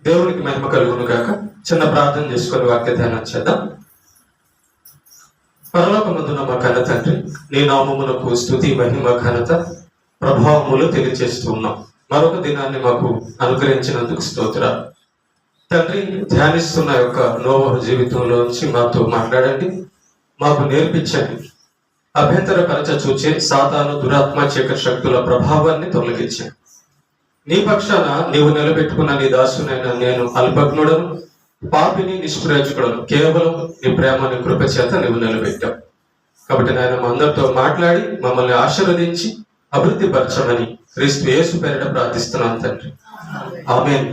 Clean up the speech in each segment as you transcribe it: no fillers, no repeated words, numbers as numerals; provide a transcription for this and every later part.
దేవునికి మహిమ కలుగును గాక. చిన్న ప్రార్థన చేసుకొని వాక్య ధ్యానం చేద్దాం. పరలోకమందున మా కన్న తండ్రి, నీ నామమునకు స్తుతి, మహిమ, ఘనత, ప్రభావములు తెలియజేస్తూ ఉన్నాం. మరొక దినాన్ని మాకు అనుగ్రహించినందుకు స్తోత్రాలు తండ్రి. ధ్యానిస్తున్న యొక్క నోవహు జీవితంలోంచి మాతో మాట్లాడండి, మాకు నేర్పించండి. అభ్యంతరపరచ చూచే సాతాను, దురాత్మ, చీకటి శక్తుల ప్రభావాన్ని తొలగించండి. నీ పక్షాన నీవు నిలబెట్టుకున్న నీ దాసునైన నేను అల్పజ్ఞుడను, పాపిని, నిష్ప్రయోజకుడను. కేవలం నీ ప్రేమ, నీ కృప చేత నీవు నిలబెట్టావు. కాబట్టి నాయన మా అందరితో మాట్లాడి మమ్మల్ని ఆశీర్వదించి అభివృద్ధి పరచమని క్రీస్తు యేసు పేరిట ప్రార్థిస్తున్నాను తండ్రి, ఆమేన్.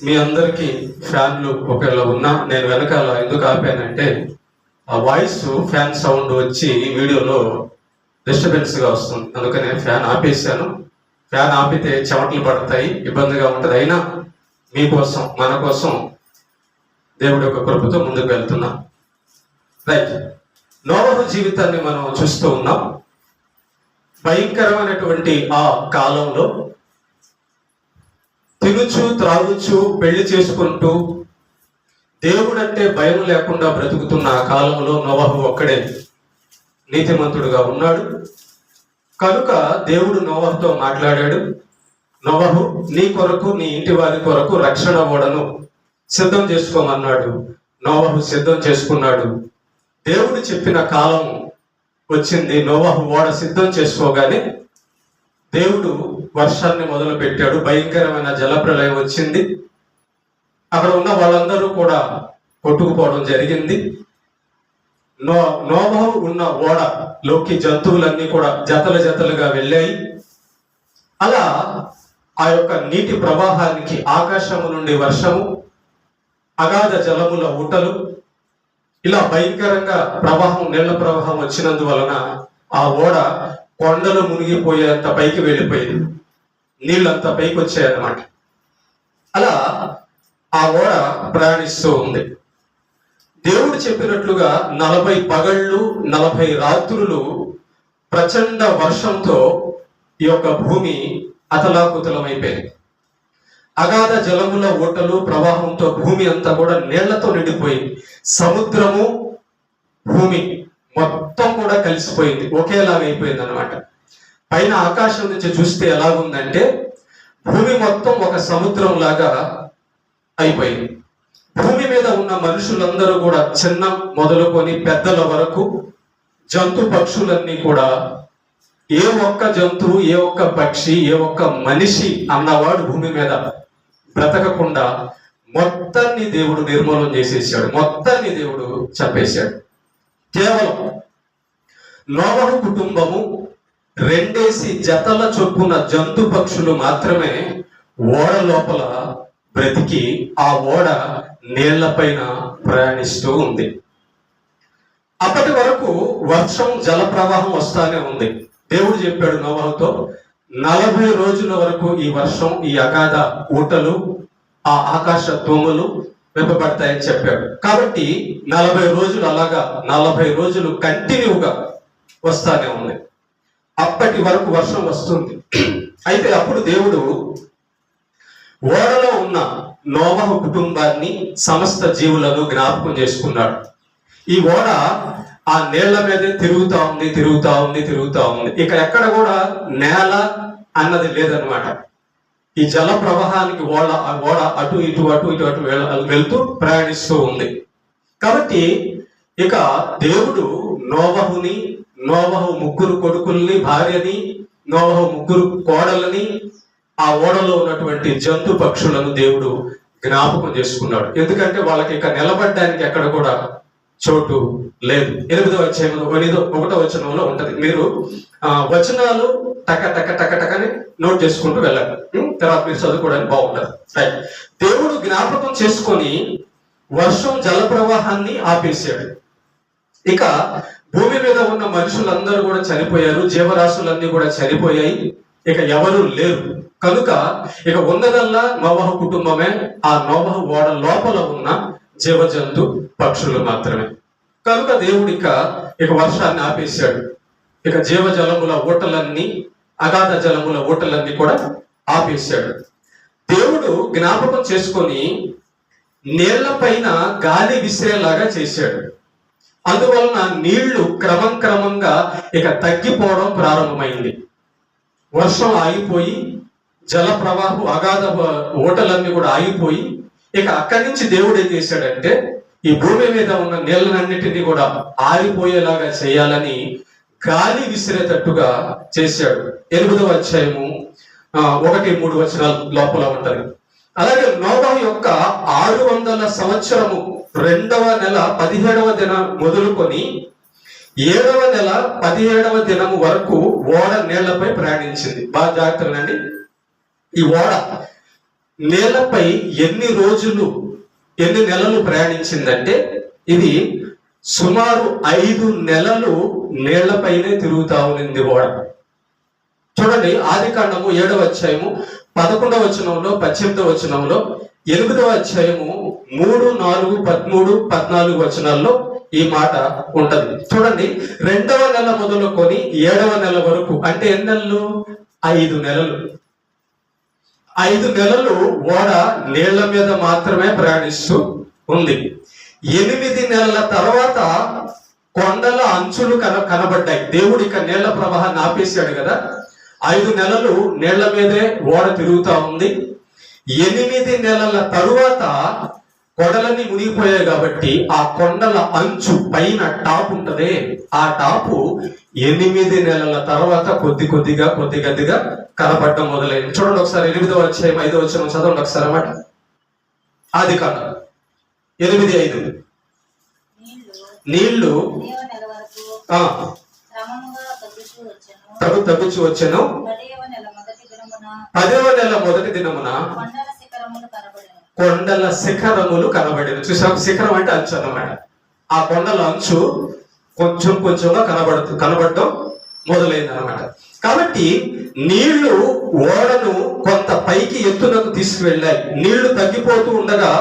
మీ అందరికీ ఫ్యాన్లు ఒకవేళ ఉన్నా, నేను వెనకాల ఎందుకు ఆపానంటే ఆ వాయిస్ ఫ్యాన్ సౌండ్ వచ్చి వీడియోలో డిస్టర్బెన్స్ గా వస్తుంది. అందుకనే ఫ్యాన్ ఆపేసాను. ఫ్యాన్ ఆపితే చెమటలు పడతాయి, ఇబ్బందిగా ఉంటుంది. అయినా మీకోసం, మన కోసం దేవుడి యొక్క కృపతో ముందుకు వెళ్తున్నాం. రైట్, నోవహు జీవితాన్ని మనం చూస్తూ ఉన్నాం. భయంకరమైనటువంటి ఆ కాలంలో తినుచు, త్రాగుచు, పెళ్లి చేసుకుంటూ దేవుడంటే భయం లేకుండా బ్రతుకుతున్న ఆ కాలంలో నోవహు ఒక్కడే నీతిమంతుడుగా ఉన్నాడు. కనుక దేవుడు నోవహుతో మాట్లాడాడు. నోవహు, నీ కొరకు, నీ ఇంటి వారి కొరకు రక్షణ ఓడను సిద్ధం చేసుకోమన్నాడు. నోవహు సిద్ధం చేసుకున్నాడు. దేవుడు చెప్పిన కాలం వచ్చింది. నోవహు ఓడ సిద్ధం చేసుకోగానే దేవుడు వర్షాన్ని మొదలు పెట్టాడు. భయంకరమైన జలప్రలయం వచ్చింది. అక్కడ ఉన్న వాళ్ళందరూ కూడా కొట్టుకుపోవడం జరిగింది. నోవహు ఉన్న ఓడలోకి జంతువులన్నీ కూడా జతలు జతలుగా వెళ్ళాయి. అలా ఆ యొక్క నీటి ప్రవాహానికి ఆకాశము నుండి వర్షము, అగాధ జలముల ఊటలు, ఇలా భయంకరంగా ప్రవాహం, నీళ్ల ప్రవాహం వచ్చినందువలన ఆ ఓడ కొండలు మునిగిపోయేంత పైకి వెళ్ళిపోయింది. నీళ్ళంత పైకి వచ్చాయన్నమాట. అలా ఆ ఓడ ప్రయాణిస్తూ ఉంది. దేవుడు చెప్పినట్లుగా 40 పగళ్ళు 40 రాత్రులు ప్రచండ వర్షంతో ఈ యొక్క భూమి అతలాకుతలమైపోయింది. అగాధ జలముల ఓటలు, ప్రవాహంతో భూమి అంతా కూడా నీళ్లతో నిండిపోయింది. సముద్రము, భూమి మొత్తం కూడా కలిసిపోయింది, ఒకేలాగా అయిపోయింది అనమాట. పైన ఆకాశం నుంచి చూస్తే ఎలాగుందంటే భూమి మొత్తం ఒక సముద్రం లాగా అయిపోయింది. భూమి మీద ఉన్న మనుషులందరూ కూడా, చిన్న మొదలుకొని పెద్దల వరకు, జంతు పక్షులన్నీ కూడా, ఏ ఒక్క జంతువు, ఏ ఒక్క పక్షి, ఏ ఒక్క మనిషి అన్నవాడు భూమి మీద బ్రతకకుండా మొత్తాన్ని దేవుడు నిర్మూలన చేసేసాడు. మొత్తాన్ని దేవుడు చంపేశాడు. కేవలం నోవహు కుటుంబము 2 జతల చొప్పున జంతు పక్షులు మాత్రమే ఓడ లోపల బ్రతికి ఆ ఓడ నీళ్ల పైన ప్రయాణిస్తూ ఉంది. అప్పటి వరకు వర్షం, జల ప్రవాహం వస్తానే ఉంది. దేవుడు చెప్పాడు నోవహుతో, 40 రోజుల వరకు ఈ వర్షం, ఈ అగాధ ఊటలు, ఆ ఆకాశ తోములు వెంపబడతాయని చెప్పాడు. కాబట్టి 40 రోజులు, అలాగా 40 రోజులు కంటిన్యూగా వస్తానే ఉంది. అప్పటి వరకు వర్షం వస్తుంది. అయితే అప్పుడు దేవుడు ఓడలో ఉన్న నోవహు కుటుంబాన్ని, సమస్త జీవులను జ్ఞాపకం చేసుకున్నాడు. ఈ ఓడ ఆ నీళ్ల మీదే తిరుగుతా ఉంది. ఇక్కడ ఎక్కడ కూడా నేల అన్నది లేదనమాట. ఈ జల ప్రవాహానికి ఓడ అటు ఇటు వెళ్తూ ప్రయాణిస్తూ ఉంది. కాబట్టి ఇక దేవుడు నోవహుని, నోవహు 3 కొడుకుల్ని, భార్యని, నోవహు 3 కోడలని, ఆ ఓడలో ఉన్నటువంటి జంతు పక్షులను దేవుడు జ్ఞాపకం చేసుకున్నాడు. ఎందుకంటే వాళ్ళకి ఇక నిలబడడానికి ఎక్కడ కూడా చోటు లేదు. 8వ అధ్యాయంలో 1వ వచనంలో ఉంటది. మీరు వచనాలు టక టక టక టకని నోట్ చేసుకుంటూ వెళ్ళండి, తర్వాత మీరు చదువుకోవడానికి బాగుంటది. రైట్, దేవుడు జ్ఞాపకం చేసుకొని వర్షం, జల ప్రవాహాన్ని ఆపేశాడు. ఇక భూమి మీద ఉన్న మనుషులందరూ కూడా చనిపోయారు. జీవరాశులన్నీ కూడా చనిపోయాయి. ఇక ఎవరు లేరు. కనుక ఇక ఉన్నదల్లా నోవహు కుటుంబమే, ఆ నోవహు ఓడ లోపల ఉన్న జీవజంతు పక్షులు మాత్రమే. కనుక దేవుడు ఇక వర్షాన్ని ఆపేశాడు. ఇక జీవజలముల ఊటలన్నీ, అగాధ జలముల ఊటలన్నీ కూడా ఆపేశాడు. దేవుడు జ్ఞాపకం చేసుకొని నీళ్ల పైన గాలి విసిరేలాగా చేశాడు. అందువలన నీళ్లు క్రమంగా ఇక తగ్గిపోవడం ప్రారంభమైంది. వర్షం ఆగిపోయి జల ప్రవాహం అగాధ ఓటలన్నీ కూడా ఆగిపోయి ఇక అక్కడి నుంచి దేవుడు ఏం చేశాడంటే ఈ భూమి మీద ఉన్న నీళ్ళనన్నిటినీ కూడా ఆరిపోయేలాగా చేయాలని గాలి విసిరేటట్టుగా చేశాడు. 8వ అధ్యాయము 1-3 వచనాల లోపల ఉంటది. అలాగే నోవహు యొక్క 600 సంవత్సరము 2వ నెల 17వ దినం మొదలుకొని 7వ నెల 17వ దినము వరకు ఓడ నీళ్లపై ప్రయాణించింది. బాగా జాగ్రత్తగానండి. ఈ ఓడ నీళ్లపై ఎన్ని నెలలు ప్రయాణించిందంటే ఇది సుమారు 5 నెలలు నీళ్లపైనే తిరుగుతా ఉన్నింది ఓడ. చూడండి, ఆదికాండము 7వ అధ్యాయము 11వ వచనంలో 18వ వచనంలో 8వ అధ్యాయము 3, 4, 13, 14 వచనాల్లో ఈ మాట ఉంటది. చూడండి, 2వ నెల మొదలుకొని 7వ నెల వరకు అంటే ఎన్ని నెలలు? 5 నెలలు. 5 నెలలు ఓడ నీళ్ల మీద మాత్రమే ప్రయాణిస్తూ ఉంది. 8 నెలల తర్వాత కొండల అంచులు కనబడ్డాయి. దేవుడు ఇక నీళ్ల ప్రవాహాన్ని ఆపేశాడు కదా. 5 నెలలు నీళ్ల మీదే ఓడ తిరుగుతా ఉంది. 8 నెలల తరువాత కొండలన్నీ మునిగిపోయాయి కాబట్టి ఆ కొండల అంచు పైన టాప్ ఉంటదే, ఆ టాపు 8 నెలల తర్వాత కొద్దిగా కనపడటం మొదలైంది. చూడండి ఒకసారి 8వ అధ్యాయం 5వ వచనం చదవండి ఒకసారి అన్నమాట. ఆదికాండం 8:5 నీళ్లు తగ్గుచూ వచ్చెను. 10వ నెల మొదటి దినమున కొండల శిఖరములు కనబడేది. చూసాం, శిఖరం అంటే అంచు అన్నమాట. ఆ కొండల అంచు కొంచెంగా కనబడటం మొదలైంది అనమాట. కాబట్టి నీళ్లు ఓడను కొంత పైకి ఎత్తునకు తీసుకువెళ్ళాయి. నీళ్లు తగ్గిపోతూ ఉండగా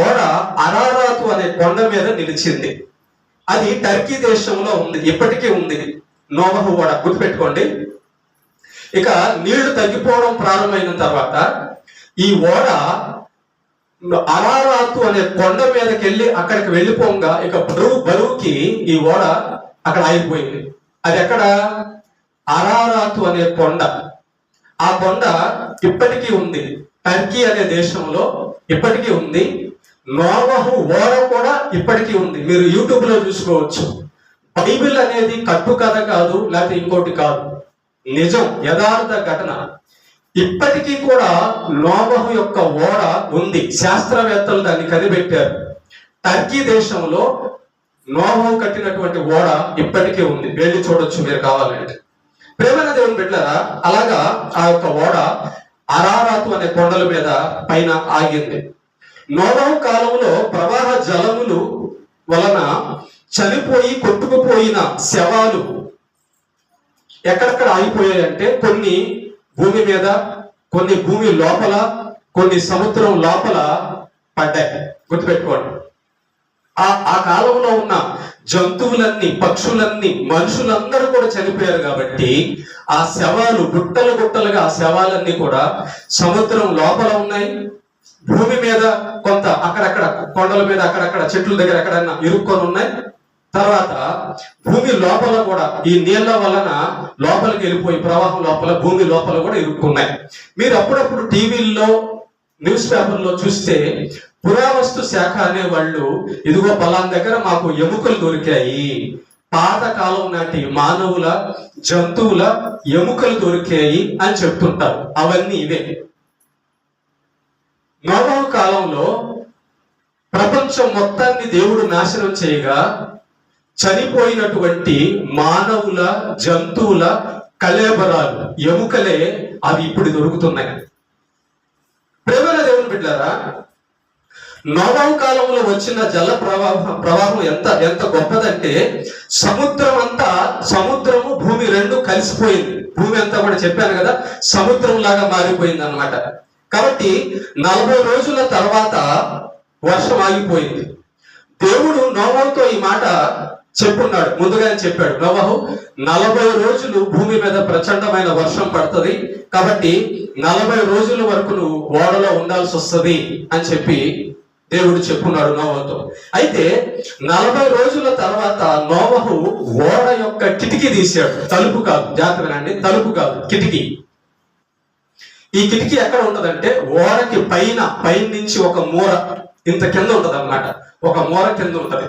ఓడ అరారాతు అనే కొండ మీద నిలిచింది. అది టర్కీ దేశంలో ఉంది, ఇప్పటికీ ఉంది నోవహు ఓడ. గుర్తుపెట్టుకోండి. ఇక నీళ్లు తగ్గిపోవడం ప్రారంభమైన తర్వాత ఈ ఓడ అరారాతు అనే కొండ మీదకి అక్కడికి వెళ్ళిపోగా ఇక బరువుకి ఈ ఓడ అక్కడ ఆగిపోయింది. అది ఎక్కడ? అరారాతు అనే కొండ. ఆ కొండ ఇప్పటికీ ఉంది, టర్కీ అనే దేశంలో ఇప్పటికీ ఉంది. నోవహు ఓడ కూడా ఇప్పటికీ ఉంది. మీరు యూట్యూబ్ లో చూసుకోవచ్చు. బైబిల్ అనేది కట్టుకథ కాదు, లేకపోతే ఇంకోటి కాదు, నిజం, యథార్థ ఘటన. ఇప్పటికీ కూడా నోవహు యొక్క ఓడ ఉంది. శాస్త్రవేత్తలు దాన్ని కనిపెట్టారు. టర్కీ దేశంలో నోవహు కట్టినటువంటి ఓడ ఇప్పటికీ ఉంది. వెళ్ళి చూడొచ్చు మీరు కావాలంటే. ప్రేమైన దేవుని బిడ్డలారా, అలాగా ఆ యొక్క ఓడ అరారాతు అనే కొండల మీద పైన ఆగింది. నోవహు కాలంలో ప్రవాహ జలములు వలన చనిపోయి కొట్టుకుపోయిన శవాలు ఎక్కడెక్కడ ఆగిపోయాయి అంటే కొన్ని భూమి మీద, కొన్ని భూమి లోపల, కొన్ని సముద్రం లోపల పడ్డాయి. గుర్తుపెట్టుకోండి. ఆ కాలంలో ఉన్న జంతువులన్నీ, పక్షులన్నీ, మనుషులందరూ కూడా చనిపోయారు కాబట్టి ఆ శవాలు గుట్టలుగా ఆ శవాలన్నీ కూడా సముద్రం లోపల ఉన్నాయి. భూమి మీద కొంత అక్కడక్కడ కొండల మీద అక్కడక్కడ చెట్ల దగ్గర ఎక్కడన్నా ఇరుక్కొని ఉన్నాయి. తర్వాత భూమి లోపల కూడా ఈ నీళ్ల వలన లోపలికి వెళ్ళిపోయి ప్రవాహం లోపల భూమి లోపల కూడా ఇరుక్కున్నాయి. మీరు అప్పుడప్పుడు టీవీల్లో, న్యూస్ పేపర్లో చూస్తే పురావస్తు శాఖ అనే వాళ్ళు ఇదిగో పలానా దగ్గర మాకు ఎముకలు దొరికాయి, పాత కాలం నాటి మానవుల, జంతువుల ఎముకలు దొరికాయి అని చెప్తుంటారు. అవన్నీ ఇవే. నోవహు కాలంలో ప్రపంచం మొత్తాన్ని దేవుడు నాశనం చేయగా చనిపోయినటువంటి మానవుల, జంతువుల కళేబరాలు, ఎముకలే అవి ఇప్పుడు దొరుకుతున్నాయి. ప్రేమల దేవుని బిడ్డలారా, నోవహు కాలంలో వచ్చిన జల ప్రవాహం ఎంత గొప్పదంటే సముద్రము భూమి రెండు కలిసిపోయింది. భూమి అంతా కూడా చెప్పాను కదా, సముద్రం లాగా మారిపోయింది అన్నమాట. కాబట్టి 40 రోజుల తర్వాత వర్షం ఆగిపోయింది. దేవుడు నోవహుతో ఈ మాట చెప్పున్నాడు, ముందుగానే చెప్పాడు. నోవహు 40 రోజులు భూమి మీద ప్రచండమైన వర్షం పడుతుంది, కాబట్టి 40 రోజుల వరకు నువ్వు ఓడలో ఉండాల్సి వస్తుంది అని చెప్పి దేవుడు చెప్పున్నాడు నోవహుతో. అయితే 40 రోజుల తర్వాత నోవహు ఓడ యొక్క కిటికీ తీశాడు. తలుపు కాదు, జాగ్రత్త వినండి, తలుపు కాదు, కిటికీ. ఈ కిటికీ ఎక్కడ ఉంటదంటే ఓడకి పైన నుంచి ఒక మూర ఇంత కింద ఉంటది అన్నమాట. ఒక మూర కింద ఉంటది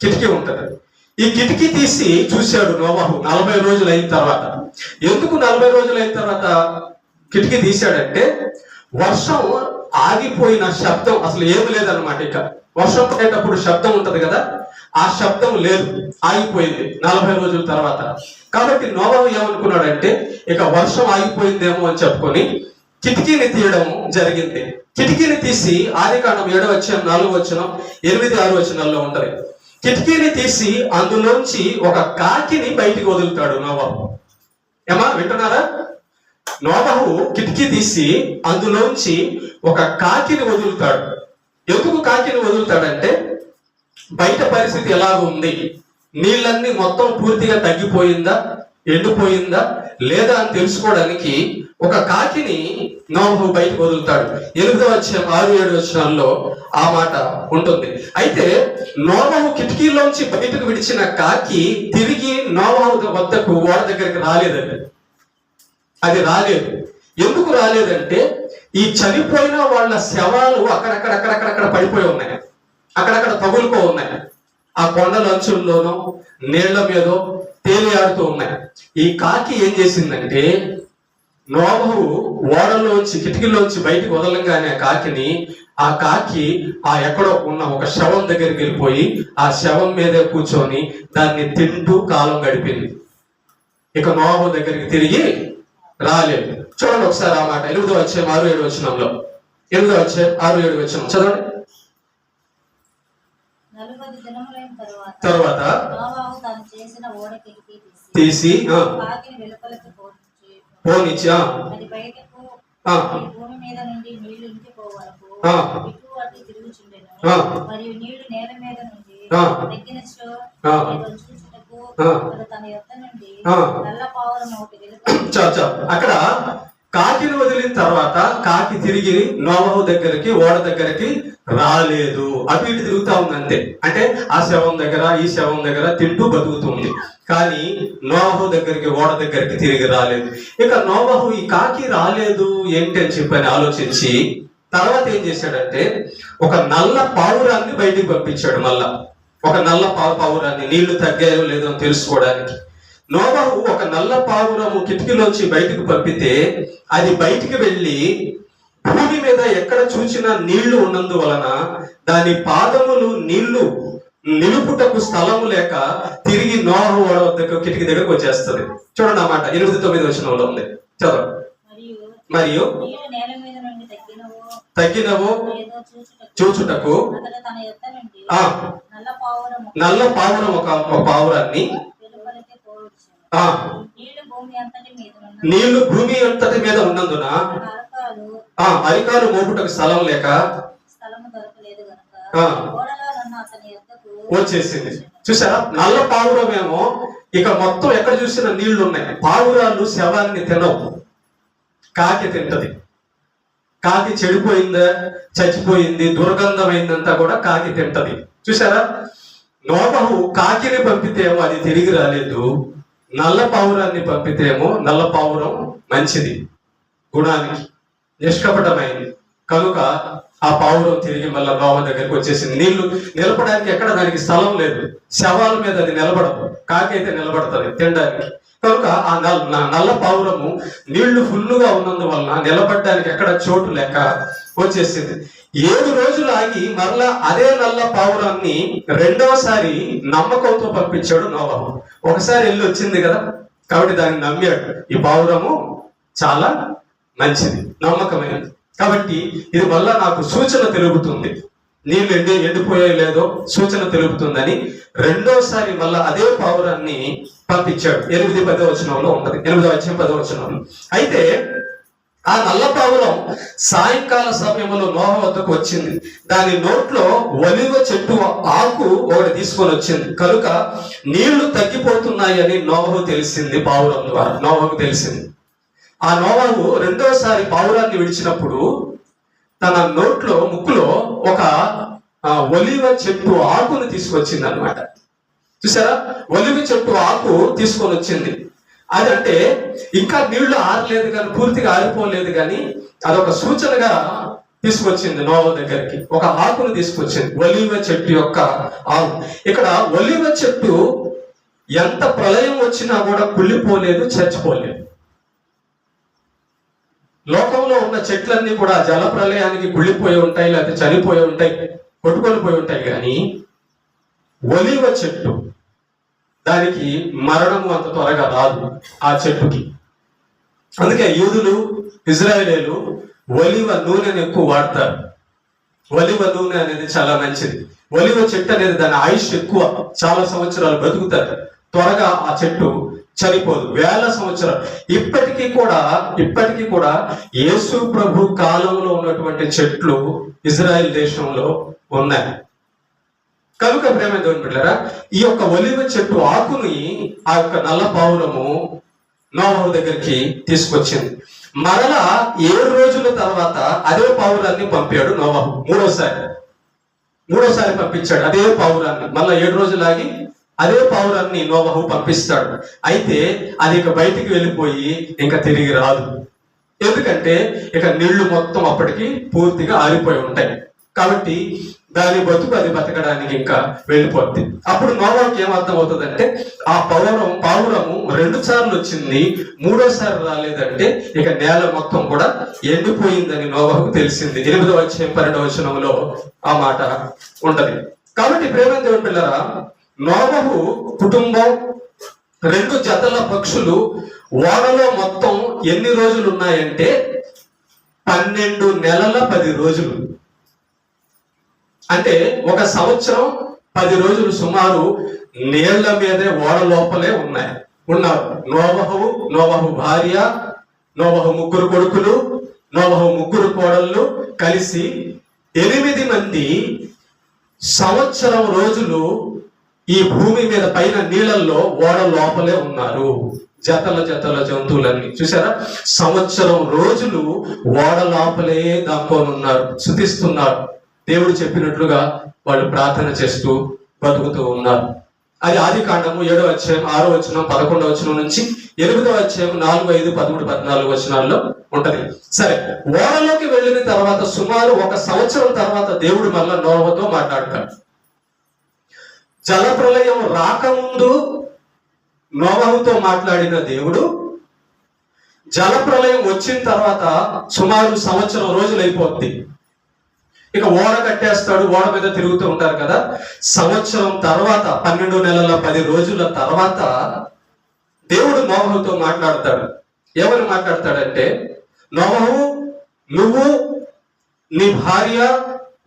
కిటికీ ఉంటది. ఈ కిటికీ తీసి చూశాడు నోవహు 40 రోజులు అయిన తర్వాత. ఎందుకు 40 రోజులు అయిన తర్వాత కిటికీ తీశాడంటే వర్షం ఆగిపోయిన శబ్దం అసలు ఏమి లేదన్నమాట. ఇక వర్షం పడేటప్పుడు శబ్దం ఉంటది కదా, ఆ శబ్దం లేదు, ఆగిపోయింది 40 రోజుల తర్వాత. కాబట్టి నోవహు ఏమనుకున్నాడంటే ఇక వర్షం ఆగిపోయిందేమో అని చెప్పుకొని కిటికీని తీయడం జరిగింది. కిటికీని తీసి ఆదికాండం 7వ అధ్యాయం 4వ వచనం 8, 6 వచనాల్లో ఉంటది. కిటికీని తీసి అందులోంచి ఒక కాకిని బయటికి వదులుతాడు నోవహు. ఏమా వింటున్నారా? నోవహు కిటికీ తీసి అందులోంచి ఒక కాకిని వదులుతాడు. ఎందుకు కాకిని వదులుతాడంటే బయట పరిస్థితి ఎలా ఉంది, నీళ్ళన్నీ మొత్తం పూర్తిగా తగ్గిపోయిందా, ఎండిపోయిందా లేదా అని తెలుసుకోవడానికి ఒక కాకిని నోవహు బయటకు వదులుతాడు. 8వ అధ్యాయం 6, 7 వచనాల్లో ఆ మాట ఉంటుంది. అయితే నోవహు కిటికీలోంచి బయటకు విడిచిన కాకి తిరిగి నోవహు వద్దకు ఓడ దగ్గరికి రాలేదండి. అది రాలేదు. ఎందుకు రాలేదంటే ఈ చనిపోయిన వాళ్ళ శవాలు అక్కడక్కడ పడిపోయి ఉన్నాయి, అక్కడక్కడ తగులుకో ఉన్నాయి. ఆ కొండల అంచుల్లోనో నీళ్ల మీదో తేలియాడుతూ ఉన్నాయి. ఈ కాకి ఏం చేసిందంటే నోవహు ఓడలోంచి కిటికీలోంచి బయటికి వదలంగానే ఆ కాకి ఆ ఎక్కడో ఉన్న ఒక శవం దగ్గరికి వెళ్ళిపోయి ఆ శవం మీదే కూర్చొని దాన్ని తింటూ కాలం గడిపింది. ఇక నోవహు దగ్గరికి తిరిగి రాలేదు. చూడండి ఒకసారి ఆ మాట 8వ అధ్యాయం 6, 7 వచనంలో. 8వ అధ్యాయం 6, 7 వచనం చదవండి. తర్వాత తీసి పోనిచ్చి అక్కడ కాకిని వదిలిన తర్వాత కాకి తిరిగి నోవహు దగ్గరికి ఓడ దగ్గరికి రాలేదు. అటు ఇటు తిరుగుతా ఉంది అంతే. అంటే ఆ శవం దగ్గర ఈ శవం దగ్గర తింటూ బతుకుతుంది. కానీ నోవహు దగ్గరికి ఓడ దగ్గరికి తిరిగి రాలేదు. ఇక నోవహు ఈ కాకి రాలేదు ఏంటి అని చెప్పని ఆలోచించి తర్వాత ఏం చేశాడంటే ఒక నల్ల పావురాన్ని బయటికి పంపించాడు. మళ్ళా ఒక నల్ల పావురాన్ని, నీళ్లు తగ్గాయో లేదో అని తెలుసుకోవడానికి. నోవహు ఒక నల్ల పావురము కిటికీలోంచి బయటకు పంపితే అది బయటికి వెళ్ళి భూమి మీద ఎక్కడ చూసినా నీళ్లు ఉన్నందువలన దాని పాదములు నీళ్లు నిలుపుటకు స్థలము లేక తిరిగి నోవహు ఓడ వద్దకు కిటికీ దగ్గరకు వచ్చేస్తుంది. చూడండి అన్నమాట 8, 9 వచనంలో ఉంది. చదవండి. మరియు తగ్గినవో చూచుటకు నల్ల పావురం ఒక పావురాన్ని, నీళ్లు భూమి అంతటి మీద ఉన్నందున అరికాలు మోపుటకు స్థలం లేక వచ్చేసింది. చూసారా? నల్ల పావురం ఏమో ఇక మొత్తం ఎక్కడ చూసినా నీళ్లు ఉన్నాయి. పావురాలు శవాన్ని తినవు, కాకి తింటది. కాకి చెడిపోయిందా, చచ్చిపోయింది, దుర్గంధమైందంతా కూడా కాకి తింటది. చూసారా? నోవహు కాకిని పంపితేమో అది తిరిగి రాలేదు, నల్ల పావురాన్ని పంపితేమో నల్ల పావురం మంచిది, గుణానికి నిష్కపటమైంది కనుక ఆ పావురం తిరిగి మళ్ళీ నోవహు దగ్గరికి వచ్చేసింది. నీళ్లు నిలపడానికి ఎక్కడ దానికి స్థలం లేదు, శవాల మీద అది నిలబడదు, కాకి అయితే నిలబడుతుంది తినడానికి. కనుక ఆ నల్ల పావురము నీళ్లు ఫుల్లుగా ఉన్నందువలన నిలబడడానికి ఎక్కడ చోటు లేక వచ్చేసింది. 7 రోజులు ఆగి మరలా అదే నల్ల పావురాన్ని రెండవసారి నమ్మకంతో పంపించాడు నోవహు. ఒకసారి వెళ్ళి వచ్చింది కదా కాబట్టి దాన్ని నమ్మాడు. ఈ పావురము చాలా మంచిది, నమ్మకమైనది, కాబట్టి ఇది మళ్ళా నాకు సూచన తెలుపుతుంది, నీళ్ళు ఎండిపోయే లేదో సూచన తెలుపుతుందని రెండోసారి మళ్ళా అదే పావురాన్ని పంపించాడు. 8, 10 వచనంలో ఉంటది. 8వ అధ్యాయం 10వ వచనంలో. అయితే ఆ నల్ల పావురం సాయంకాల సమయంలో నోవహు వద్దకు వచ్చింది. దాని నోట్లో ఒలివ చెట్టు ఆకు ఒకటి తీసుకొని వచ్చింది కనుక నీళ్లు తగ్గిపోతున్నాయని నోవహు తెలిసింది. పావురం ద్వారా నోవహుకు తెలిసింది. ఆ నోవాహు రెండోసారి పావురాన్ని విడిచినప్పుడు తన ముక్కులో ఒక ఒలివ చెట్టు ఆకును తీసుకొచ్చింది అనమాట. చూసారా, ఒలివ చెట్టు ఆకు తీసుకొని వచ్చింది. అదంటే ఇంకా నీళ్లు ఆరలేదు కానీ, పూర్తిగా ఆరిపోలేదు కానీ, అదొక సూచనగా తీసుకొచ్చింది నోవా దగ్గరికి. ఒక ఆకును తీసుకొచ్చింది, ఒలివ చెట్టు యొక్క ఆకు. ఇక్కడ ఒలివ చెట్టు ఎంత ప్రళయం వచ్చినా కూడా కుళ్ళిపోలేదు, చచ్చిపోలేదు. లోకంలో ఉన్న చెట్లన్నీ కూడా జల ప్రళయానికి కుళ్ళిపోయి ఉంటాయి, లేకపోతే చనిపోయి ఉంటాయి, కొట్టుకొని పోయి ఉంటాయి. కానీ ఒలివ చెట్టు, దానికి మరణము అంత త్వరగా రాదు ఆ చెట్టుకి. అందుకే యూదులు, ఇజ్రాయేలీలు ఒలివ నూనెను ఎక్కువ వాడతారు. ఒలివ నూనె అనేది చాలా మంచిది. ఒలివ చెట్టు అనేది దాని ఆయుష్ ఎక్కువ, చాలా సంవత్సరాలు బతుకుతారు, త్వరగా ఆ చెట్టు చనిపోదు, వేల సంవత్సరాలు. ఇప్పటికీ కూడా యేసు ప్రభు కాలంలో ఉన్నటువంటి చెట్లు ఇజ్రాయెల్ దేశంలో ఉన్నాయి. కనుక ప్రేమ దేవుని బిడ్డలారా, ఈ యొక్క ఒలివ చెట్టు ఆకుని ఆ యొక్క నల్ల పావురము నోవహు దగ్గరికి తీసుకొచ్చింది. మరలా 7 రోజుల తర్వాత అదే పావురాన్ని పంపాడు నోవహు. మూడోసారి పంపించాడు అదే పావురాన్ని. మళ్ళా 7 రోజులు ఆగి అదే పావురాన్ని నోవహు పంపిస్తాడు. అయితే అది ఇక బయటికి వెళ్ళిపోయి ఇంకా తిరిగి రాదు. ఎందుకంటే ఇక నీళ్లు మొత్తం అప్పటికి పూర్తిగా ఆరిపోయి ఉంటాయి. కాబట్టి దాని బతుకు అది బతకడానికి ఇంకా వెళ్ళిపోద్ది. అప్పుడు నోవాకి ఏమర్థం అవుతుందంటే, ఆ పావురము 2 సార్లు వచ్చింది, 3వసారి రాలేదంటే ఇక నేల మొత్తం కూడా ఎండిపోయిందని నోవాహుకు తెలిసింది. 8వ అధ్యాయం 12వ వచనంలో ఆ మాట ఉంటది. కాబట్టి ప్రేమ దేవుని పిల్లరా, నోవహు కుటుంబం 2 జతల పక్షులు ఓడలో మొత్తం ఎన్ని రోజులు ఉన్నాయంటే 12 నెలల 10 రోజులు. అంటే 1 సంవత్సరం 10 రోజులు సుమారు నీళ్ల మీదే ఓడ లోపలే ఉన్నారు. నోవహు భార్య, నోవహు 3 కొడుకులు, నోవహు 3 కోడళ్ళు కలిసి 8 మంది సంవత్సరం రోజులు ఈ భూమి మీద పైన నీళ్ళల్లో ఓడ లోపలే ఉన్నారు. జతల జంతువులన్నీ చూసారా, సంవత్సరం రోజులు ఓడ లోపలే దాక్కొని ఉన్నారు, స్తుతిస్తున్నారు. దేవుడు చెప్పినట్లుగా వాళ్ళు ప్రార్థన చేస్తూ బతుకుతూ ఉన్నారు. అది ఆదికాండము 7వ అధ్యాయం 6వ వచనం 11వ వచనం నుంచి 8వ అధ్యాయం 4, 5, 13, 14 వచనాల్లో ఉంటది. సరే, ఓడలోకి వెళ్ళిన తర్వాత సుమారు 1 సంవత్సరం తర్వాత దేవుడు మళ్ళా నోవహుతో మాట్లాడతాడు. జలప్రళయం రాకముందు నోవహుతో మాట్లాడిన దేవుడు జలప్రళయం వచ్చిన తర్వాత సుమారు సంవత్సరం రోజులు అయిపోద్ది. ఇక ఓడ కట్టేస్తాడు, ఓడ మీద తిరుగుతూ ఉంటారు కదా. సంవత్సరం తర్వాత 12 నెలల 10 రోజుల తర్వాత దేవుడు నోవహుతో మాట్లాడతాడు. ఎవరు మాట్లాడతాడంటే, నోవహు, నువ్వు, నీ భార్య,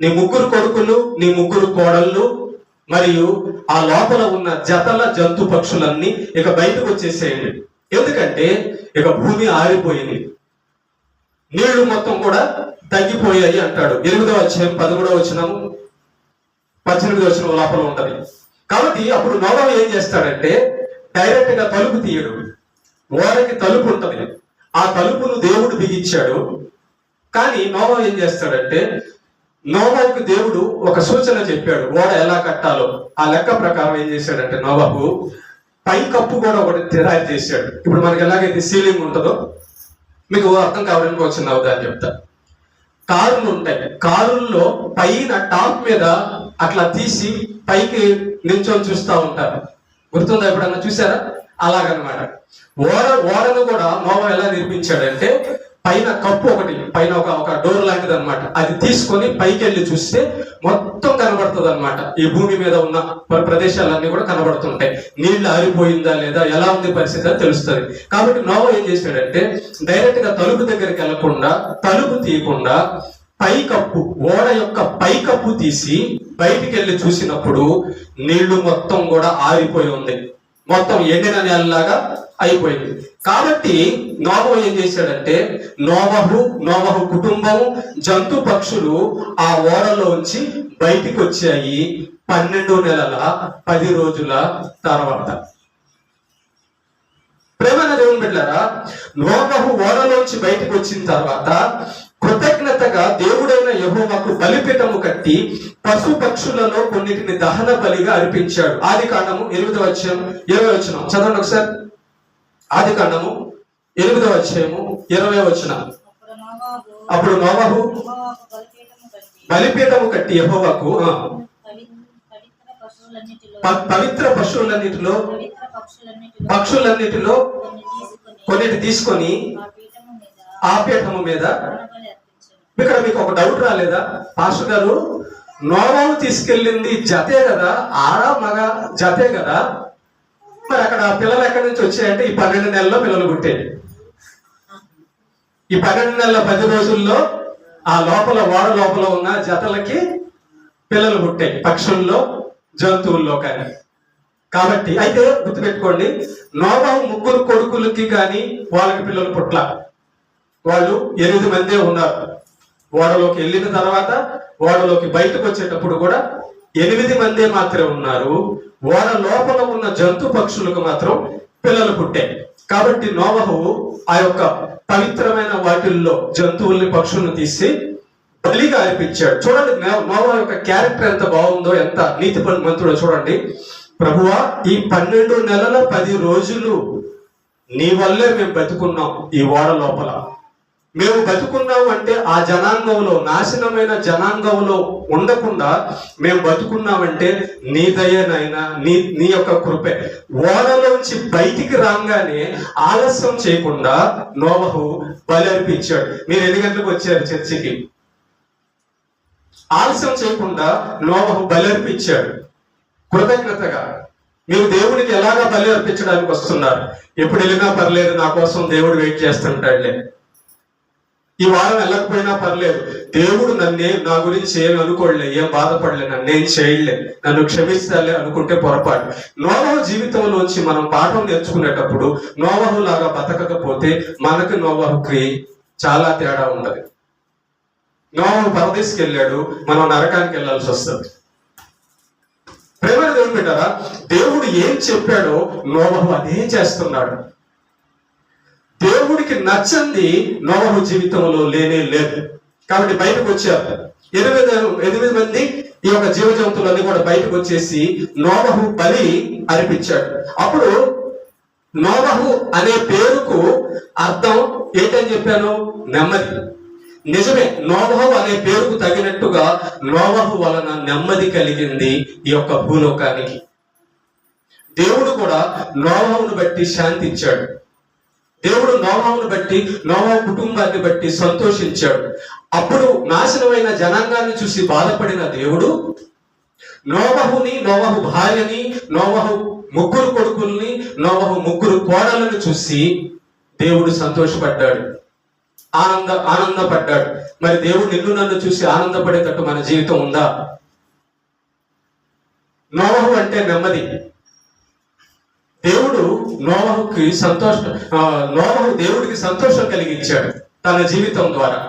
నీ 3 కొడుకులు, నీ 3 కోడళ్ళు మరియు ఆ లోపల ఉన్న జతల జంతు పక్షులన్నీ ఇక బయటకు వచ్చేసేయండి. ఎందుకంటే ఇక భూమి ఆరిపోయింది, నీళ్లు మొత్తం కూడా తగ్గిపోయాయి అంటాడు. 8వ అధ్యాయం 13వ వచనం 18వ వచనం లోపల ఉంటది. కాబట్టి అప్పుడు నోవహు ఏం చేస్తాడంటే, డైరెక్ట్ గా తలుపు తీయడు. ఓడకి తలుపు ఉంటది, ఆ తలుపును దేవుడు బిగించాడు. కానీ నోవహు ఏం చేస్తాడంటే, నోవహుకు దేవుడు ఒక సూచన చెప్పాడు ఓడ ఎలా కట్టాలో. ఆ లెక్క ప్రకారం ఏం చేశాడంటే, నోవహు పై కప్పు కూడా ఒకటి తయారు చేశాడు. ఇప్పుడు మనకి ఎలాగైతే సీలింగ్ ఉంటుందో, మీకు అర్థం కావడానికి వచ్చిన ఉదాహరణ చెప్తా. కారులు ఉంటాయి, కారుల్లో పైన టాప్ మీద అట్లా తీసి పైకి నిల్చొని చూస్తూ ఉంటారు. గుర్తుందా, ఎప్పుడన్నా చూసారా? అలాగనమాట. ఓడను కూడా నోవహు ఎలా నిర్మించాడంటే, పైన కప్పు ఒకటి, పైన ఒక డోర్ లాంటిది అనమాట. అది తీసుకొని పైకి వెళ్ళి చూస్తే మొత్తం కనబడుతుంది అనమాట. ఈ భూమి మీద ఉన్న ప్రదేశాలన్నీ కూడా కనబడుతుంటాయి. నీళ్లు ఆరిపోయిందా లేదా, ఎలా ఉంది పరిస్థితి అని తెలుస్తుంది. కాబట్టి నోవహు ఏం చేశాడంటే, డైరెక్ట్ గా తలుపు దగ్గరికి వెళ్లకుండా, తలుపు తీయకుండా పైకప్పు, ఓడ యొక్క పైకప్పు తీసి బయటికి వెళ్ళి చూసినప్పుడు నీళ్లు మొత్తం కూడా ఆరిపోయి ఉంది, మొత్తం ఎండిన నేలలాగా అయిపోయింది. కాబట్టి నోవహు ఏం చేశాడంటే, నోవహు కుటుంబము, జంతు పక్షులు ఆ ఓడలోంచి బయటికి వచ్చాయి 12 నెలల 10 రోజుల తర్వాత. ప్రేమైన దేవుని బిడ్డలారా, నోవహు ఓడలోంచి బయటకు వచ్చిన తర్వాత కృతజ్ఞతగా దేవుడైన యెహోవాకు బలిపీఠము కట్టి పశు పక్షులలో కొన్నిటిని దహన బలిగా అర్పించాడు. ఆది కాండము 8వ అధ్యాయం 20వ వచనం చదవండి ఒకసారి. ఆది కాండము 8వ అధ్యాయము 20వ వచనం. అప్పుడు నోవహు బలిపీఠము కట్టి యెహోవాకు పవిత్ర పశువులన్నిటిలో పక్షులన్నిటిలో కొన్నిటి తీసుకొని ఆ పీఠము మీద. ఇక్కడ మీకు ఒక డౌట్ రాలేదా? పాస్టర్ గారు, నోవహు తీసుకెళ్ళింది జతే కదా, ఆడ మగ జతే కదా, మరి అక్కడ పిల్లలు ఎక్కడి నుంచి వచ్చాయంటే ఈ 12 నెలల్లో పిల్లలు పుట్టాయి. ఈ 12 నెలల 10 రోజుల్లో ఆ లోపల ఓడ లోపల ఉన్న జతలకి పిల్లలు పుట్టాయి, పక్షుల్లో జంతువుల్లో కానీ. కాబట్టి అయితే గుర్తుపెట్టుకోండి, నోవహు 3 కొడుకులకి కానీ వాళ్ళకి పిల్లలు పుట్ల. వాళ్ళు 8 మందే ఉన్నారు. ఓడలోకి వెళ్ళిన తర్వాత ఓడలోకి బయటకు వచ్చేటప్పుడు కూడా 8 మందే మాత్రమే ఉన్నారు. ఓడ లోపల ఉన్న జంతు పక్షులకు మాత్రం పిల్లలు పుట్టాయి. కాబట్టి నోవహు ఆ యొక్క పవిత్రమైన వాటిల్లో జంతువుల్ని పక్షులను తీసి బలిగా అర్పించాడు. చూడండి నోవహు యొక్క క్యారెక్టర్ ఎంత బాగుందో, ఎంత నీతిమంతుడో చూడండి. ప్రభువా, ఈ 12 నెలల 10 రోజులు నీ వల్లే మేము బతుకున్నాం. ఈ ఓడ లోపల మేము బతుకున్నాం అంటే ఆ జనాంగంలో, నాశనమైన జనాంగంలో ఉండకుండా మేము బతుకున్నామంటే నీ దయనైనా, నీ యొక్క కృపే. ఓడలోంచి బయటికి రాగానే ఆలస్యం చేయకుండా నోవహు బలి అర్పించాడు. మీరు ఎన్ని గంటలకు వచ్చారు చర్చికి? ఆలస్యం చేయకుండా నోవహు బలి అర్పించాడు కృతజ్ఞతగా. మీరు దేవునికి ఎలాగా బలి అర్పించడానికి వస్తున్నారు? ఎప్పుడు వెళ్ళినా పర్లేదు, నా కోసం దేవుడు వెయిట్ చేస్తుంటాడులే. ఈ వారం వెళ్ళకపోయినా పర్లేదు, దేవుడు నా గురించి ఏం అనుకోలే, ఏం బాధపడలే, నన్నేం చేయలే, నన్ను క్షమిస్తాలే అనుకుంటే పొరపాటు. నోవహు జీవితంలోంచి మనం పాఠం నేర్చుకునేటప్పుడు నోవహు లాగా బతకకపోతే మనకు నోవహుకి చాలా తేడా ఉంటది. నోవహు పరదేశికి వెళ్ళాడు, మనం నరకానికి వెళ్ళాల్సి వస్తుంది. ప్రేమ దేవుని బిడ్డలారా, దేవుడు ఏం చెప్పాడో నోవహు అదే చేస్తున్నాడు. దేవుడికి నచ్చంది నోవహు జీవితంలో లేనే లేదు. కాబట్టి బయటకు వచ్చారు 8 మంది. ఈ యొక్క జీవ జంతువులన్నీ కూడా బయటకు వచ్చేసి నోవహు బలి అర్పించాడు. అప్పుడు నోవహు అనే పేరుకు అర్థం ఏంటని చెప్పాను? నెమ్మది. నిజమే, నోవహు అనే పేరుకు తగినట్టుగా నోవహు వలన నెమ్మది కలిగింది ఈ యొక్క భూలోకానికి. దేవుడు కూడా నోవహును బట్టి శాంతి ఇచ్చాడు. దేవుడు నోవహును బట్టి, నోవహు కుటుంబాన్ని బట్టి సంతోషించాడు. అప్పుడు నాశనమైన జనాంగాన్ని చూసి బాధపడిన దేవుడు నోవహుని, నోవహు భార్యని, నోవహు 3 కొడుకుల్ని, నోవహు 3 కోడలను చూసి దేవుడు సంతోషపడ్డాడు, ఆనందపడ్డాడు. మరి దేవుడు నిన్ను నన్ను చూసి ఆనందపడేటట్టు మన జీవితం ఉందా? నోవహు అంటే నెమ్మది. దేవుడు నోవహు దేవుడికి సంతోషం కలిగించాడు తన జీవితం ద్వారా.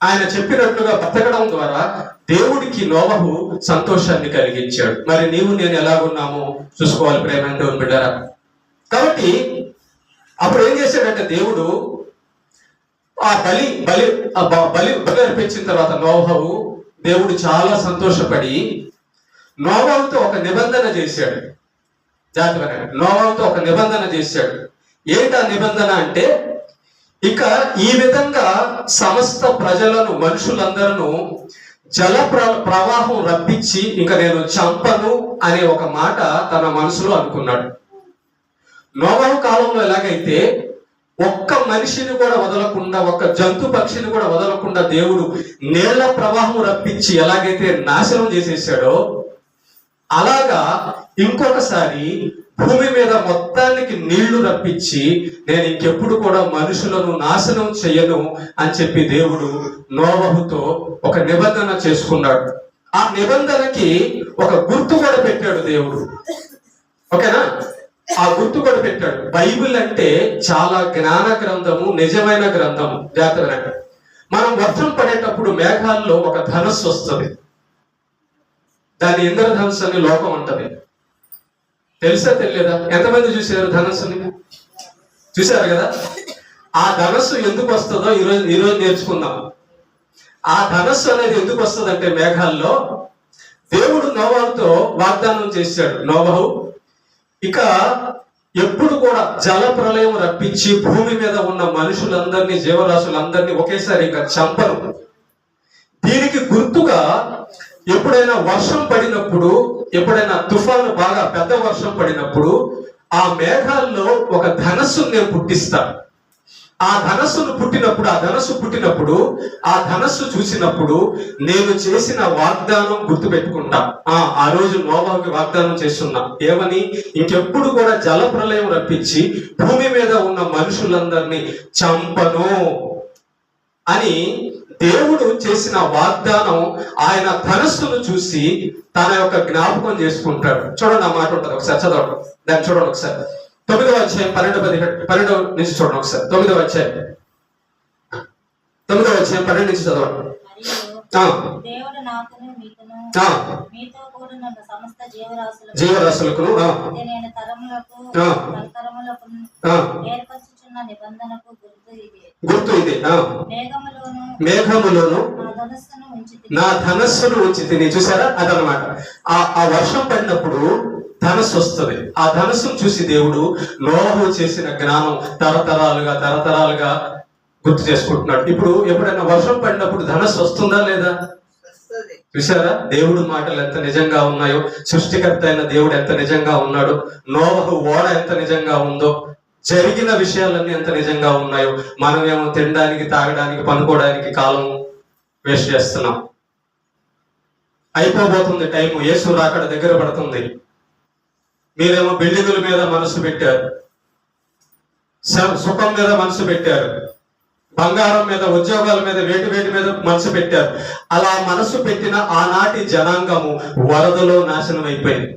ఆయన చెప్పినట్లుగా బతకడం ద్వారా దేవుడికి నోవహు సంతోషాన్ని కలిగించాడు. మరి నీవు నేను ఎలాగున్నామో చూసుకోవాలి ప్రేమ దేవుని బిడ్డరా. కాబట్టి అప్పుడు ఏం చేశాడంటే దేవుడు ఆ బలి అర్పించిన తర్వాత నోవహు దేవుడు చాలా సంతోషపడి నోవహుతో ఒక నిబంధన చేశాడు. జాగ్రత్తగా నోవహుతో ఒక నిబంధన చేశాడు. ఏంటా నిబంధన అంటే, ఇక ఈ విధంగా సమస్త ప్రజలను, మనుషులందరూ జల ప్రవాహం రప్పించి ఇంకా నేను చంపను అనే ఒక మాట తన మనసులో అనుకున్నాడు. నోవహు కాలంలో ఎలాగైతే ఒక్క మనిషిని కూడా వదలకుండా, ఒక్క జంతు పక్షిని కూడా వదలకుండా దేవుడు నీళ్ల ప్రవాహం రప్పించి ఎలాగైతే నాశనం చేసేసాడో, అలాగా ఇంకొకసారి భూమి మీద మొత్తానికి నీళ్లు రప్పించి నేను ఇంకెప్పుడు కూడా మనుషులను నాశనం చెయ్యను అని చెప్పి దేవుడు నోవహుతో ఒక నిబంధన చేసుకున్నాడు. ఆ నిబంధనకి ఒక గుర్తు కూడా పెట్టాడు దేవుడు. ఓకేనా? ఆ గుర్తు కూడా పెట్టాడు. బైబిల్ అంటే చాలా జ్ఞాన గ్రంథము, నిజమైన గ్రంథము. జాగ్రత్తగా మనం వర్షం పడేటప్పుడు మేఘాల్లో ఒక ధనస్సు వస్తుంది. దాని ఇంద్రధనుస్సు అని లోకం ఉంటది. తెలుసా తెలియదా? ఎంతమంది చూసారు ధనస్సుని? చూశారు కదా, ఆ ధనస్సు ఎందుకు వస్తుందో ఈరోజు నేర్చుకుందాం. ఆ ధనస్సు అనేది ఎందుకు వస్తుందంటే మేఘాల్లో దేవుడు నోవహుతో వాగ్దానం చేశాడు. నోవహు ఇక ఎప్పుడు కూడా జల ప్రళయం రప్పించి భూమి మీద ఉన్న మనుషులందరినీ, జీవరాశులందరినీ ఒకేసారి ఇక చంపను. దీనికి గుర్తుగా ఎప్పుడైనా వర్షం పడినప్పుడు, ఎప్పుడైనా తుఫాను బాగా పెద్ద వర్షం పడినప్పుడు ఆ మేఘాల్లో ఒక ధనస్సును నేను పుట్టిస్తాను. ఆ ధనస్సు పుట్టినప్పుడు ఆ ధనస్సు చూసినప్పుడు నేను చేసిన వాగ్దానం గుర్తుపెట్టుకుంటా. ఆ రోజు నోవహుకి వాగ్దానం చేస్తున్నా ఏమని, ఇంకెప్పుడు కూడా జల ప్రళయం రప్పించి భూమి మీద ఉన్న మనుషులందరినీ చంపను అని దేవుడు చేసిన వాగ్దానం ఆయన ధనస్సును చూసి తన యొక్క జ్ఞాపకం చేసుకుంటాడు. చూడండి, ఆ మాట ఉంటుంది, ఒకసారి చదవండి దాన్ని. చూడండి ఒకసారి 9వ అధ్యాయం 12 నుంచి చూడండి ఒకసారి. 9వ అధ్యాయం 12 నుంచి చదవండి. జీవరాశులకు గుర్తు ఇది, మేఘములోను నా ధనస్సును ఉంచి తిని. చూసారా, అదనమాట. ఆ వర్షం పడినప్పుడు ధనస్సు వస్తుంది. ఆ ధనస్సును చూసి దేవుడు నోవహు చేసిన జ్ఞానం తరతరాలుగా గుర్తు చేసుకుంటున్నాడు. ఇప్పుడు ఎప్పుడైనా వర్షం పడినప్పుడు ధనస్సు వస్తుందా లేదా? చూసారా, దేవుడు మాటలు ఎంత నిజంగా ఉన్నాయో, సృష్టికర్త అయిన దేవుడు ఎంత నిజంగా ఉన్నాడు, నోవహు ఓడ ఎంత నిజంగా ఉందో, జరిగిన విషయాలన్నీ ఎంత నిజంగా ఉన్నాయో. మనమేమో తినడానికి, తాగడానికి, పనుకోవడానికి కాలం వేస్ట్ చేస్తున్నాం. అయిపోబోతుంది టైం, యేసు రాకడ దగ్గర పడుతుంది. మీరేమో బిల్డింగుల మీద మనసు పెట్టారు, సుఖం మీద మనసు పెట్టారు, బంగారం మీద, ఉద్యోగాల మీద, వేటి మీద మనసు పెట్టారు. అలా మనసు పెట్టిన ఆనాటి జనాంగము వరదలో నాశనం అయిపోయింది.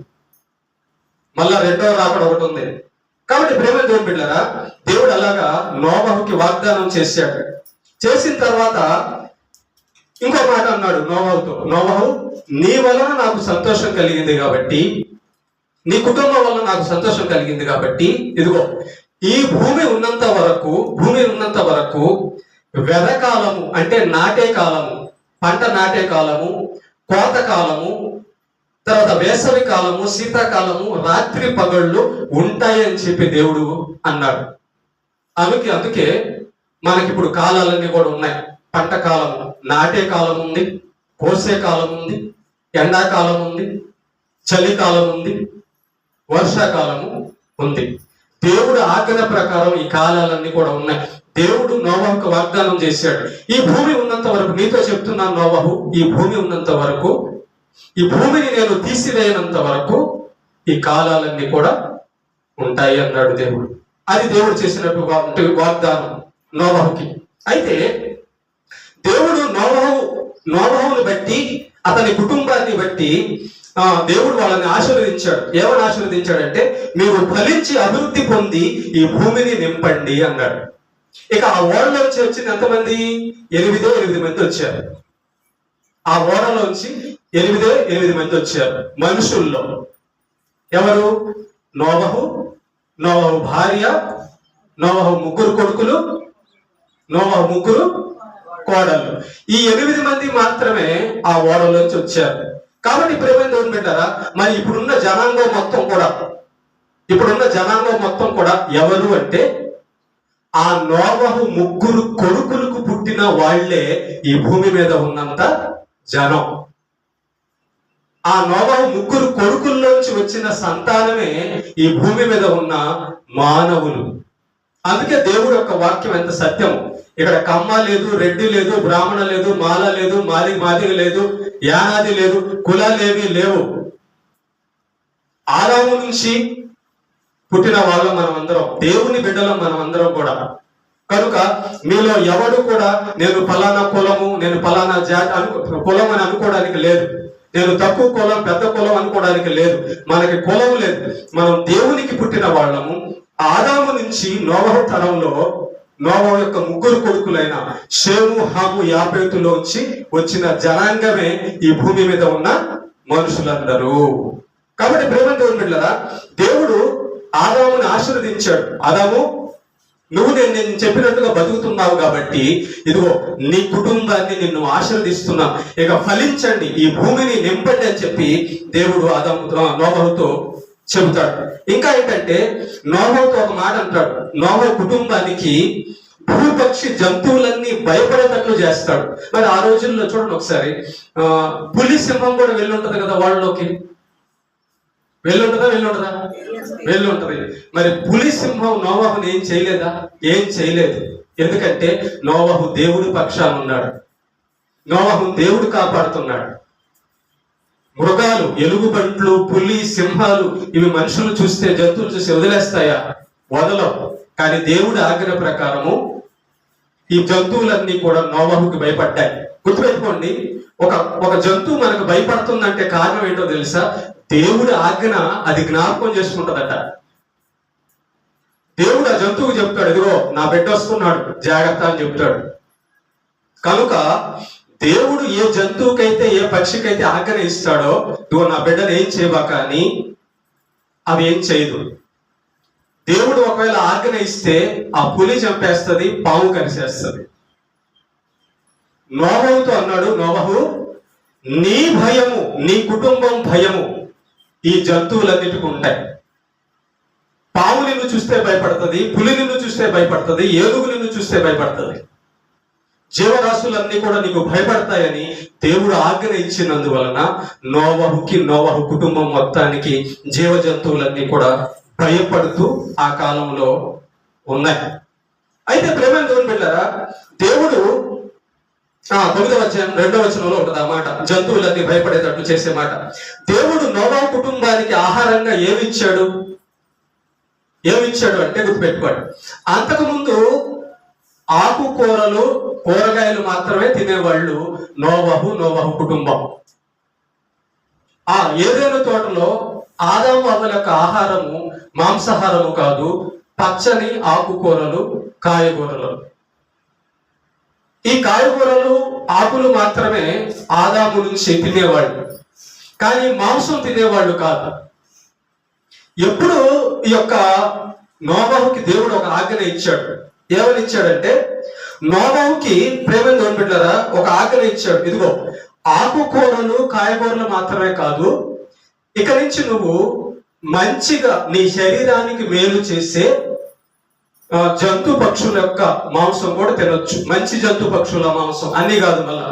మళ్ళా రెండవ రాకడ ఒకటి ఉంది. కాబట్టి ప్రేమ దేవుని బిడ్డలారా, దేవుడు అలాగా నోవహుకి వాగ్దానం చేశాడు. చేసిన తర్వాత ఇంకో మాట అన్నాడు నోవహుతో, నోవహు నీ వలన నాకు సంతోషం కలిగింది కాబట్టి, నీ కుటుంబం వల్ల నాకు సంతోషం కలిగింది కాబట్టి, ఇదిగో ఈ భూమి ఉన్నంత వరకు వెదకాలము అంటే నాటే కాలము, పంట నాటే కాలము, కోత కాలము, తర్వాత వేసవి కాలము, శీతాకాలము, రాత్రి పగళ్ళు ఉంటాయని చెప్పి దేవుడు అన్నాడు. అందుకే మనకిప్పుడు కాలాలన్నీ కూడా ఉన్నాయి. పంట కాలము, నాటే కాలం ఉంది, కోసే కాలం ఉంది, ఎండాకాలం ఉంది, చలికాలం ఉంది, వర్షాకాలము ఉంది. దేవుడు ఆజ్ఞ ప్రకారం ఈ కాలాలన్నీ కూడా ఉన్నాయి. దేవుడు నోవహుకు వాగ్దానం చేశాడు, ఈ భూమి ఉన్నంత వరకు, నీతో చెప్తున్నాను నోవహు, ఈ భూమి ఉన్నంత వరకు, ఈ భూమిని నేను తీసివేయనంత వరకు ఈ కాలాలన్నీ కూడా ఉంటాయి అన్నాడు దేవుడు. అది దేవుడు చేసినట్టు వాగ్దానం నోవహుకి. అయితే దేవుడు నోవహుని బట్టి, అతని కుటుంబాన్ని బట్టి దేవుడు వాళ్ళని ఆశీర్వదించాడు. ఏమని ఆశీర్వదించాడంటే, మీరు ఫలించి అభివృద్ధి పొంది ఈ భూమిని నింపండి అన్నాడు. ఇక ఆ ఓడలోంచి వచ్చింది ఎంతమంది? 8 మంది వచ్చారు. ఆ ఓడలోంచి 8 మంది వచ్చారు మనుషుల్లో. ఎవరు? నోవహు భార్య, నోవహు 3 కొడుకులు, నోవహు 3 కోడళ్ళు. ఈ 8 మంది మాత్రమే ఆ ఓడలోంచి వచ్చారు. కాబట్టి ప్రేమ దేవుని బిడ్డలారా, మరి ఇప్పుడున్న జనాంగం మొత్తం కూడా ఎవరు అంటే, ఆ నోవహు 3 కొడుకులకు పుట్టిన వాళ్లే ఈ భూమి మీద ఉన్నంత జనం. ఆ నోవహు 3 కొడుకుల్లోంచి వచ్చిన సంతానమే ఈ భూమి మీద ఉన్న మానవులు. అందుకే దేవుడు యొక్క వాక్యం ఎంత సత్యం. ఇక్కడ కమ్మ లేదు, రెడ్డి లేదు, బ్రాహ్మణ లేదు, మాల లేదు, మాదిగ లేదు, యానాది లేదు, కులాలేవి లేవు. ఆదాము నుంచి పుట్టిన వాళ్ళం మనమందరం, దేవుని బిడ్డలం మనమందరం కూడా. కనుక మీలో ఎవడు కూడా నేను ఫలానా కులము, నేను ఫలానా జాతి కులం అని అనుకోవడానికి లేదు. నేను తక్కువ కులం, పెద్ద కులం అనుకోవడానికి లేదు. మనకి కులం లేదు. మనం దేవునికి పుట్టిన వాళ్ళము. ఆదాము నుంచి నోవహు తరంలో నోవహు యొక్క 3 కొడుకులైన షేము, హాము, యాపేతులోంచి వచ్చిన జనాంగమే ఈ భూమి మీద ఉన్న మనుషులందరూ. కాబట్టి ప్రేమ దేవుని బిడ్డలారా, దేవుడు ఆదాముని ఆశీర్వదించాడు. ఆదాము నువ్వు నేను చెప్పినట్టుగా బతుకుతున్నావు కాబట్టి ఇదిగో నీ కుటుంబాన్ని నిన్ను ఆశీర్వదిస్తున్నా, ఇక ఫలించండి, ఈ భూమిని నింపండి అని చెప్పి దేవుడు నోవహుతో చెబుతాడు. ఇంకా ఏంటంటే నోవహుతో ఒక మాట అంటాడు. నోవహు కుటుంబానికి భూపక్షి జంతువులన్నీ భయపడేటట్లు చేస్తాడు. మరి ఆ రోజుల్లో చూడండి ఒకసారి, పులి సింహం కూడా వెళ్ళుంటది కదా వాళ్ళలోకి, వెళ్ళుంటదా వెళ్ళుంటది. మరి పులి సింహం నోవహుని ఏం చేయలేదా? ఏం చేయలేదు. ఎందుకంటే నోవహు దేవుడి పక్షాన ఉన్నాడు, నోవహు దేవుడు కాపాడుతున్నాడు. మృగాలు, ఎలుగుబంట్లు, పులి, సింహాలు ఇవి మనుషులు చూస్తే, జంతువులు చూస్తే వదిలేస్తాయా? వదలవు. కానీ దేవుడి ఆజ్ఞ ప్రకారము ఈ జంతువులన్నీ కూడా నోవహుకి భయపడ్డాయి. గుర్తుపెట్టుకోండి, ఒక జంతువు మనకు భయపడుతుందంటే కారణం ఏంటో తెలుసా? దేవుడి ఆజ్ఞ అది జ్ఞాపకం చేసుకుంటదట. దేవుడు ఆ జంతువుకు చెప్తాడు, ఇదిగో నా బిడ్డ వస్తున్నాడు జాగ్రత్త అని చెప్తాడు. కనుక దేవుడు ఏ జంతువుకైతే ఏ పక్షికైతే ఆజ్ఞ ఇస్తాడో, ఇదిగో నా బిడ్డను ఏం చేయబాక అని, అవి ఏం చేయదు. దేవుడు ఒకవేళ ఆజ్ఞ ఇస్తే ఆ పులి చంపేస్తుంది, పాము కరిసేస్తుంది. నోవహుతో అన్నాడు, నోవహు నీ భయము, నీ కుటుంబం భయము ఈ జంతువులన్నిటికీ ఉంటాయి. పాము నిన్ను చూస్తే భయపడుతుంది, పులి నిన్ను చూస్తే భయపడుతుంది, ఏనుగు నిన్ను చూస్తే భయపడుతుంది. జీవరాశులన్నీ కూడా నీకు భయపడతాయని దేవుడు ఆజ్ఞ ఇచ్చినందువలన నోవహు కుటుంబం మొత్తానికి జీవ జంతువులన్నీ కూడా భయపడుతూ ఆ కాలంలో ఉన్నాయి. అయితే ప్రేమ దేవుని బిడ్డలారా, దేవుడు 9వ అధ్యాయం 2వ వచనంలో ఉంటుంది ఆ మాట, జంతువులన్నీ భయపడేటట్లు చేసే మాట. దేవుడు నోవహు కుటుంబానికి ఆహారంగా ఏమిచ్చాడు అంటే గుర్తుపెట్టుకోండి, అంతకుముందు ఆకుకూరలు, కూరగాయలు మాత్రమే తినేవాళ్ళు నోవహు కుటుంబం. ఆ ఏదైనా తోటలో ఆదాము అవ్వల యొక్క ఆహారము మాంసాహారము కాదు, పచ్చని ఆకుకూరలు, కాయగూరలు. ఈ కాయగూరలు, ఆకులు మాత్రమే ఆదాము నుంచి తినేవాళ్ళు, కానీ మాంసం తినేవాళ్ళు కాదు. ఎప్పుడు ఈ యొక్క నోవహుకి దేవుడు ఒక ఆజ్ఞ ఇచ్చాడు. ఏమని ఇచ్చాడంటే, నోవహుకి ప్రేమ బిడ్డలారా ఒక ఆజ్ఞ ఇచ్చాడు, ఇదిగో ఆకుకూరలు, కాయగూరలు మాత్రమే కాదు, ఇక నుంచి నువ్వు మంచిగా నీ శరీరానికి మేలు చేసే జంతు పక్షుల యొక్క మాంసం కూడా తినొచ్చు, మంచి జంతు పక్షుల మాంసం, అన్ని కాదు మళ్ళా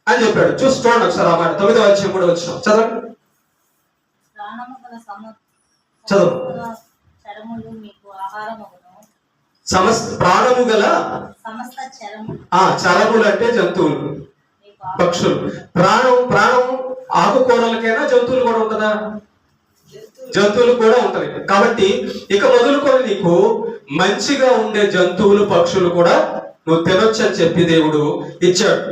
అని చెప్పాడు. చూడండి ఒకసారి ఆ మాట 9వ అధ్యాయం కూడా వచ్చినాం, చదవండి. చదువు. ప్రాణము గల చరములు అంటే జంతువులు, పక్షులు. ప్రాణం ఆకుకూరలకైనా జంతువులు కూడా ఉంటుందా? జంతువులు కూడా ఉంటది. కాబట్టి ఇక మొదలుకొని నీకు మంచిగా ఉండే జంతువులు, పక్షులు కూడా నువ్వు తినొచ్చు అని చెప్పి దేవుడు ఇచ్చాడు.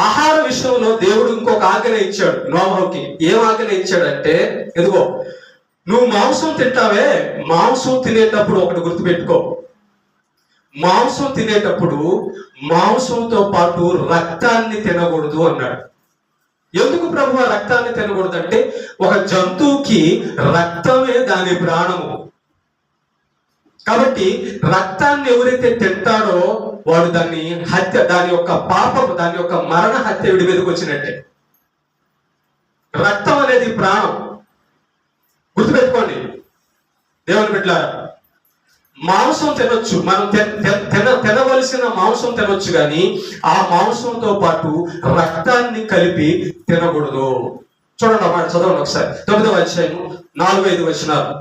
ఆహార విషయంలో దేవుడు ఇంకొక ఆజ్ఞ ఇచ్చాడు నోవహుకి. ఏం ఆజ్ఞ ఇచ్చాడంటే, ఇదిగో నువ్వు మాంసం తింటావే, మాంసం తినేటప్పుడు ఒకటి గుర్తుపెట్టుకో, మాంసం తినేటప్పుడు మాంసంతో పాటు రక్తాన్ని తినకూడదు అన్నాడు. ఎందుకు ప్రభు ఆ రక్తాన్ని తినకూడదు అంటే, ఒక జంతువుకి రక్తమే దాని ప్రాణము. కాబట్టి రక్తాన్ని ఎవరైతే తింటాడో వాడు దాని యొక్క పాపం, దాని యొక్క మరణ హత్య వీడి మీదకి వచ్చినట్టే. రక్తం అనేది ప్రాణం, గుర్తుపెట్టుకోండి దేవుని బిడ్డలారా. మాంసం తినొచ్చు, మనం తినవలసిన మాంసం తినొచ్చు, కానీ ఆ మాంసంతో పాటు రక్తాన్ని కలిపి తినకూడదు. చూడండి అన్నమాట, చదవండి ఒకసారి 9వ అధ్యాయం 4-5 వచనాలు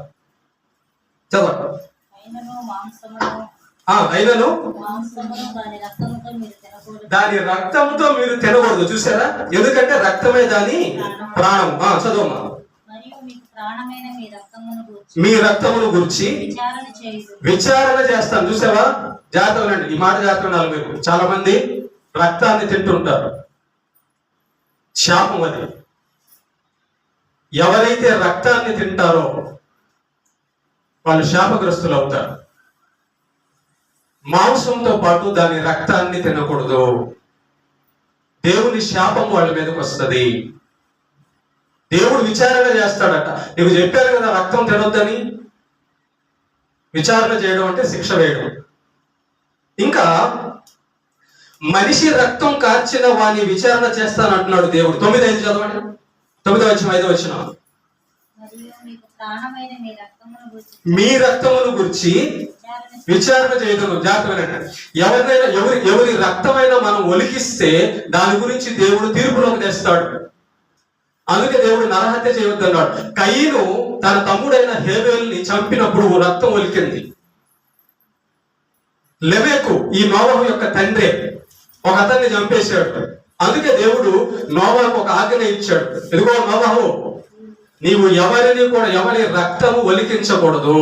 చదవండి. అయినను దాని రక్తంతో మీరు తినకూడదు. చూసారా? ఎందుకంటే రక్తమే దాని ప్రాణం. చదవమ్మా. మీ రక్తమును గురించి విచారణ చేస్తాను. చూసావా? జాగ్రత్తగా ఈ మాట జాగ్రత్తగా మీకు. చాలా మంది రక్తాన్ని తింటుంటారు, శాపం అది. ఎవరైతే రక్తాన్ని తింటారో వాళ్ళు శాపగ్రస్తులు అవుతారు. మాంసంతో పాటు దాని రక్తాన్ని తినకూడదు. దేవుని శాపం వాళ్ళ మీదకి వస్తుంది. దేవుడు విచారణ చేస్తాడట. నీకు చెప్పారు కదా రక్తం తినొద్దని. విచారణ చేయడం అంటే శిక్ష వేయడం. ఇంకా మనిషి రక్తం కార్చిన వాని విచారణ చేస్తానంటున్నాడు దేవుడు. 9:5 చదవండి. 9:5 మీ రక్తమును గురించి విచారణ చేయడం జాగ్రత్త. ఎవరినైనా ఎవరి రక్తమైనా మనం ఒలికిస్తే దాని గురించి దేవుడు తీర్పులోకి తెస్తాడు. అందుకే దేవుడు నరహత్య చేయవద్దు అన్నాడు. కయీను తన తమ్ముడైన హేబేలుని చంపినప్పుడు రక్తం ఒలికింది. లెమెకు ఈ నోవహు యొక్క తండ్రి ఒక అతన్ని చంపేశాడు. అందుకే దేవుడు నోవహుకు ఒక ఆజ్ఞ ఇచ్చాడు. ఇదిగో నోవహు, నీవు ఎవరి రక్తము ఒలికించకూడదు.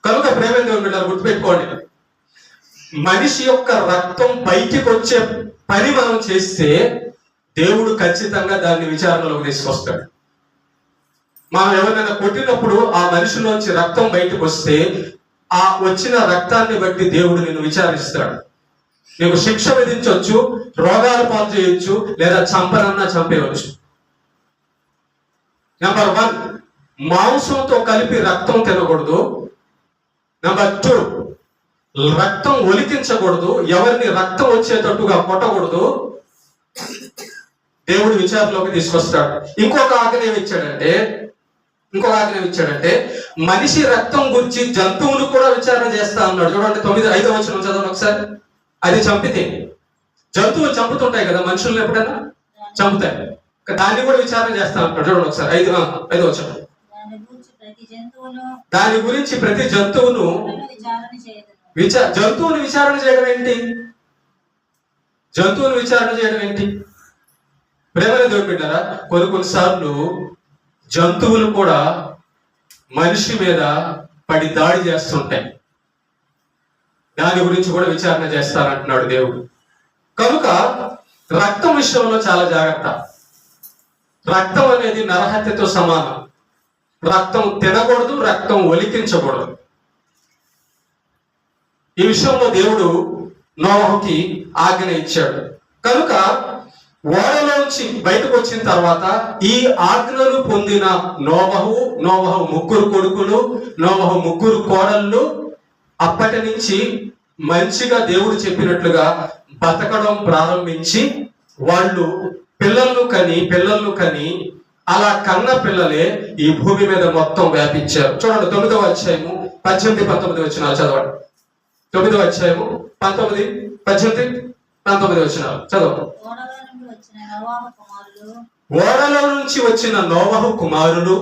కనుక ప్రేమ దేవుడు గుర్తుపెట్టుకోండి, మనిషి యొక్క రక్తం బయటికి వచ్చే పని మనం చేస్తే దేవుడు ఖచ్చితంగా దాన్ని విచారణలోకి తీసుకొస్తాడు. మనం ఎవరినైనా కొట్టినప్పుడు ఆ మనిషిలోంచి రక్తం బయటకు వస్తే ఆ వచ్చిన రక్తాన్ని బట్టి దేవుడు నిన్ను విచారిస్తాడు. నీకు శిక్ష విధించవచ్చు, రోగాల పాలు చేయొచ్చు, లేదా చంపనన్నా చంపేయవచ్చు. నెంబర్ 1, మాంసంతో కలిపి రక్తం తినకూడదు. నెంబర్ 2, రక్తం ఒలికించకూడదు. ఎవరిని రక్తం వచ్చేటట్టుగా కొట్టకూడదు. దేవుడు విచారణలోకి తీసుకొస్తాడు. ఇంకొక ఆజ్ఞ ఏమిచ్చాడంటే మనిషి రక్తం గురించి జంతువులు కూడా విచారణ చేస్తా అన్నాడు. చూడండి 9:5 చదవండి ఒకసారి. అది చంపితే, జంతువులు చంపుతుంటాయి కదా, మనుషులను ఎప్పుడైనా చంపుతాయి, దాన్ని కూడా విచారణ చేస్తా అంటాడు. చూడండి ఒకసారి 5 దాని గురించి ప్రతి జంతువును జంతువుని విచారణ చేయడం ఏంటి? జంతువుని విచారణ చేయడం ఏంటి? ప్రేమలో దొరికింటారా? కొన్నిసార్లు జంతువులు కూడా మనిషి మీద పడి దాడి చేస్తుంటాయి. దాని గురించి కూడా విచారణ చేస్తారంటున్నాడు దేవుడు. కనుక రక్తం విషయంలో చాలా జాగ్రత్త. రక్తం అనేది నరహత్యతో సమానం. రక్తం తినకూడదు, రక్తం ఒలికించకూడదు. ఈ విషయంలో దేవుడు నోవహుకి ఆజ్ఞ ఇచ్చాడు. కనుక ఓడలోంచి బయటకు వచ్చిన తర్వాత ఈ ఆజ్ఞలు పొందిన నోవహు 3 కొడుకులు, నోవహు 3 కోడళ్ళు అప్పటి నుంచి మంచిగా దేవుడు చెప్పినట్లుగా బతకడం ప్రారంభించి వాళ్ళు పిల్లలను కని అలా కన్న పిల్లలే ఈ భూమి మీద మొత్తం వ్యాపించారు. చూడండి 9వ అధ్యాయము 18-19 వచనాలు చదవండి. 9వ అధ్యాయము 19-19 వచనాలు చదవండి. ఓడలో నుంచి వచ్చిన నోవహు కుమారులు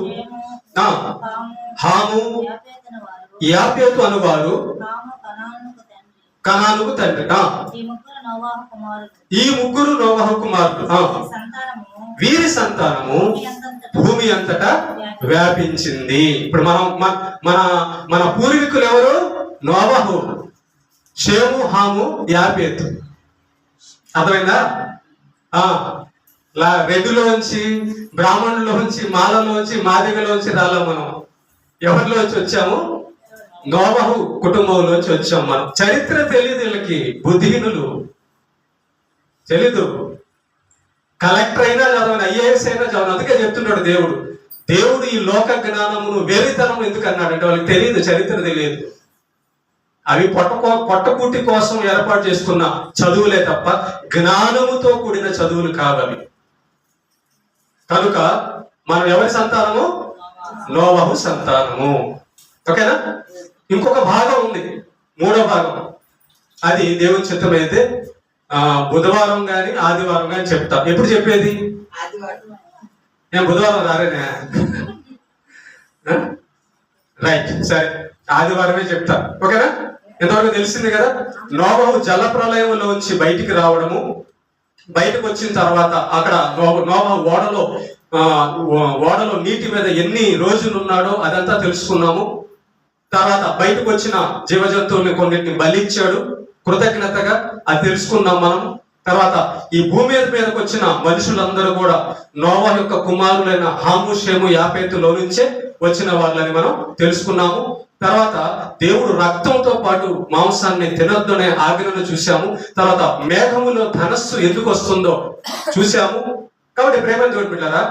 హాము, యాపేతు అనువారు కనానుకు తండ్రి. ఈ 3 నోవహు కుమారులు, వీరి సంతానము భూమి అంతటా వ్యాపించింది. ఇప్పుడు మన పూర్వీకులు ఎవరు? నోవహు, షేము, హాము, యాపేతు. అర్థమైందా? రెడ్డిలోంచి, బ్రాహ్మణులోంచి, మాలలోంచి, మాదిగలోంచి రాలా మనం. ఎవరిలోంచి వచ్చాము? నోవహు కుటుంబంలోంచి వచ్చాం మనం. చరిత్ర తెలియదు వీళ్ళకి, బుద్ధిహీనులు, తెలీదు. కలెక్టర్ అయినా చదవని, IAS అయినా చదవని. అందుకే చెప్తున్నాడు దేవుడు ఈ లోక జ్ఞానమును వేరితనం ఎందుకు అన్నాడంటే వాళ్ళకి తెలియదు, చరిత్ర తెలియదు. అవి పొట్టకూటి కోసం ఏర్పాటు చేసుకున్న చదువులే తప్ప జ్ఞానముతో కూడిన చదువులు కావవి. కనుక మనం ఎవరి సంతానము? నోవహు సంతానము. ఓకేనా? ఇంకొక భాగం ఉంది, 3వ భాగం. అది దేవుని చిత్తమైతే బుధవారం గాని ఆదివారం గాని చెప్తా. ఎప్పుడు చెప్పేది? నేను బుధవారం రారేనా? రైట్, సరే, ఆదివారమే చెప్తా. ఓకేనా? ఎంతవరకు తెలిసింది కదా. నోవహు జల ప్రళయంలోంచి బయటికి రావడము, బయటకు వచ్చిన తర్వాత అక్కడ నోవహు ఓడలో నీటి మీద ఎన్ని రోజులు ఉన్నాడో అదంతా తెలుసుకున్నాము. తర్వాత బయటకు వచ్చిన జీవజంతువుల్ని కొన్నిటిని బలిచ్చాడు కృతజ్ఞతగా, అది తెలుసుకున్నాం మనం. తర్వాత ఈ భూమి మీదకి వచ్చిన మనుషులందరూ కూడా నోవహు యొక్క కుమారులైన హాము, షేము, యాపేతులో నుంచే వచ్చిన వాళ్ళని మనం తెలుసుకున్నాము. తర్వాత దేవుడు రక్తంతో పాటు మాంసాన్ని తినొద్దు అనే ఆజ్ఞను చూసాము. తర్వాత మేఘములో ధనస్సు ఎందుకు వస్తుందో చూసాము. కాబట్టి ప్రేమ తోడుపిల్లారా,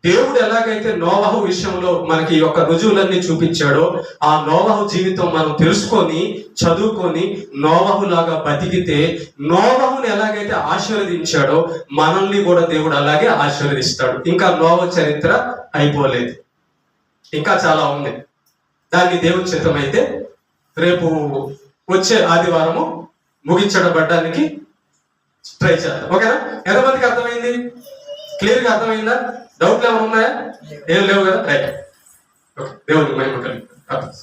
దేవుడు ఎలాగైతే నోవహు విషయంలో మనకి ఈ యొక్క రుజువులన్నీ చూపించాడో, ఆ నోవహు జీవితం మనం తెలుసుకొని చదువుకొని నోవహు లాగా బతికితే, నోవహుని ఎలాగైతే ఆశీర్వదించాడో మనల్ని కూడా దేవుడు అలాగే ఆశీర్వదిస్తాడు. ఇంకా నోవహు చరిత్ర అయిపోలేదు, ఇంకా చాలా ఉంది. దాన్ని దేవుని చిత్తమైతే రేపు వచ్చే ఆదివారము ముగించబడ్డానికి ట్రై చేద్దాం. ఓకేనా? ఎంతమందికి అర్థమైంది? క్లియర్ గా అర్థమైందా? డౌట్లు ఏమైనా ఉన్నాయా? ఏం లేవు కదా? రైట్. ఓకే, దేవుడికి మహిమ కలుగుతుంది.